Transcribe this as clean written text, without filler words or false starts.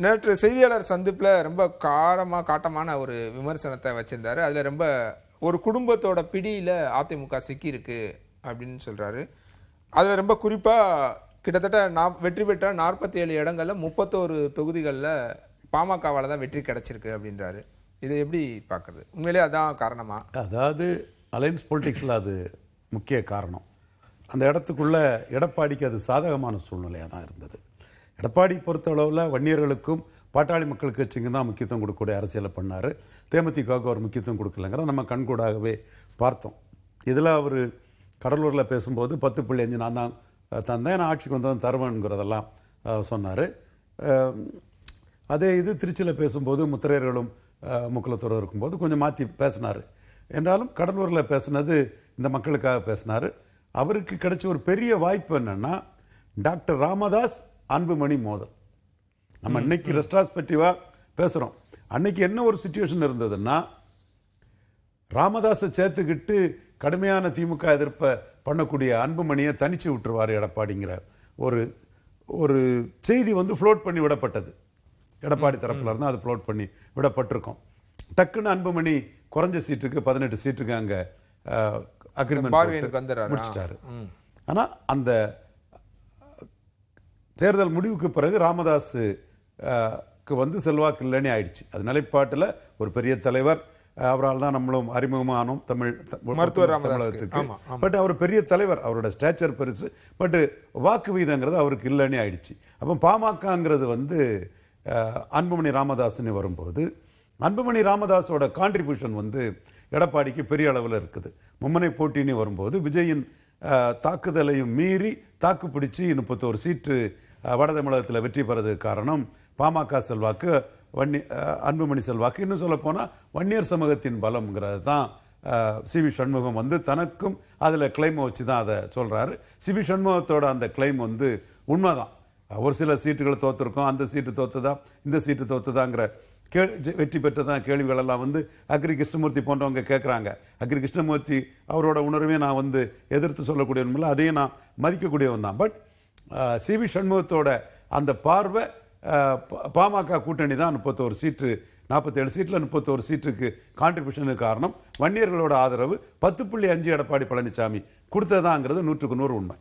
நேற்று செய்தியாளர் சந்திப்பில் ரொம்ப காட்டமான ஒரு விமர்சனத்தை வச்சிருந்தாரு. அதில் ரொம்ப ஒரு குடும்பத்தோட பிடியில் அதிமுக சிக்கியிருக்கு அப்படின்னு சொல்கிறாரு. அதில் ரொம்ப குறிப்பாக கிட்டத்தட்ட வெற்றி பெற்ற 47 இடங்களில் 31 தொகுதிகளில் பாமகவால் தான் வெற்றி கிடைச்சிருக்கு அப்படின்றாரு. இதை எப்படி பார்க்குறது? உண்மையிலே அதான் காரணமா? அதாவது அலைன்ஸ் பொலிட்டிக்ஸில் அது முக்கிய காரணம். அந்த இடத்துக்குள்ள எடப்பாடிக்கு அது சாதகமான சூழ்நிலையாக தான் இருந்தது. எடப்பாடி பொறுத்தளவில் வன்னியர்களுக்கும் பாட்டாளி மக்கள் கட்சிங்க தான் முக்கியத்துவம் கொடுக்கக்கூடிய அரசியலை பண்ணார். தேமுதிகவுக்கு அவர் முக்கியத்துவம் கொடுக்கலங்கிறத நம்ம கண்கூடாகவே பார்த்தோம். இதில் அவர் கடலூரில் பேசும்போது 10.5 நான் தான் தந்தேன், நான் ஆட்சிக்கு வந்தவன் தருவேன்கிறதெல்லாம் சொன்னார். அதே இது திருச்சியில் பேசும்போது முத்திரையர்களும் முக்குலத்தோடு இருக்கும்போது கொஞ்சம் மாற்றி பேசினார். என்றாலும் கடலூரில் பேசினது இந்த மக்களுக்காக பேசினார். அவருக்கு கிடைச்ச ஒரு பெரிய வாய்ப்பு என்னென்னா, டாக்டர் ராமதாஸ் அன்புமணி மோதல். நம்ம இன்னைக்கு ரெஸ்ட்ராஸ்பெக்டிவாக பேசுகிறோம். அன்னைக்கு என்ன ஒரு சிச்சுவேஷன் இருந்ததுன்னா, ராமதாஸை சேர்த்துக்கிட்டு கடுமையான திமுக எதிர்ப்பை பண்ணக்கூடிய அன்புமணியை தனிச்சு விட்டுருவார் எடப்பாடிங்கிற ஒரு செய்தி ஃப்ளோட் பண்ணி விடப்பட்டது. எடப்பாடி தரப்புல இருந்து அது ஃப்ளோட் பண்ணி விடப்பட்டிருக்கோம். டக்குன்னு அன்புமணி குறைஞ்ச சீட்டுக்கு 18 சீட்டுக்கு அங்கே அக்ரிமெண்ட் முடிச்சிட்டாரு. ஆனால் அந்த தேர்தல் முடிவுக்கு பிறகு ராமதாஸுக்கு செல்வாக்கு இல்லைன்னு ஆயிடுச்சு. அது நிலைப்பாட்டில் ஒரு பெரிய தலைவர், அவரால் தான் நம்மளும் அறிமுகமானோம் தமிழ் மருத்துவர் தமிழகத்துக்கு. பட் அவர் பெரிய தலைவர், அவரோட ஸ்டேச்சர் பெருசு, பட் வாக்கு வீதங்கிறது அவருக்கு இல்லைன்னு ஆயிடுச்சு. அப்போ பாமகங்கிறது அன்புமணி ராமதாஸ்ன்னு வரும்போது, அன்புமணி ராமதாஸோட கான்ட்ரிபியூஷன் எடப்பாடிக்கு பெரிய அளவில் இருக்குது. மும்முனை போட்டின்னு வரும்போது விஜயின் தாக்குதலையும் மீறி தாக்கு பிடிச்சி 31 சீட்டு வட தமிழகத்தில் வெற்றி பெறதுக்கு காரணம் பாமக செல்வாக்கு, அன்புமணி செல்வாக்கு. இன்னும் சொல்ல போனால் வன்னியர் சமூகத்தின் பலம்ங்கிறது தான் சிவி சண்முகம் தனக்கும் அதில் கிளைமை வச்சு தான் அதை சொல்கிறாரு. சிவி சண்முகத்தோட அந்த கிளைம் உண்மைதான். ஒரு சில சீட்டுகளை தோற்றுருக்கோம், அந்த சீட்டு தோற்றுதா இந்த சீட்டு தோற்றுதாங்கிற வெற்றி பெற்றதான் கேள்விகளெல்லாம் அக்ரி கிருஷ்ணமூர்த்தி போன்றவங்க கேட்குறாங்க. அக்ரி கிருஷ்ணமூர்த்தி அவரோட உணர்வே நான் எதிர்த்து சொல்லக்கூடியவன், அதையும் நான் மதிக்கக்கூடியவன் தான். பட் சிவி சண்முகத்தோட அந்த பார்வை, பாமக கூட்டணி தான் 31 சீட்டு, 47 சீட்டில் 31 சீட்டுக்கு கான்ட்ரிபியூஷனுக்கு காரணம் வன்னியர்களோட ஆதரவு 10.5 எடப்பாடி பழனிசாமி கொடுத்ததாங்கிறது 100% உண்மை.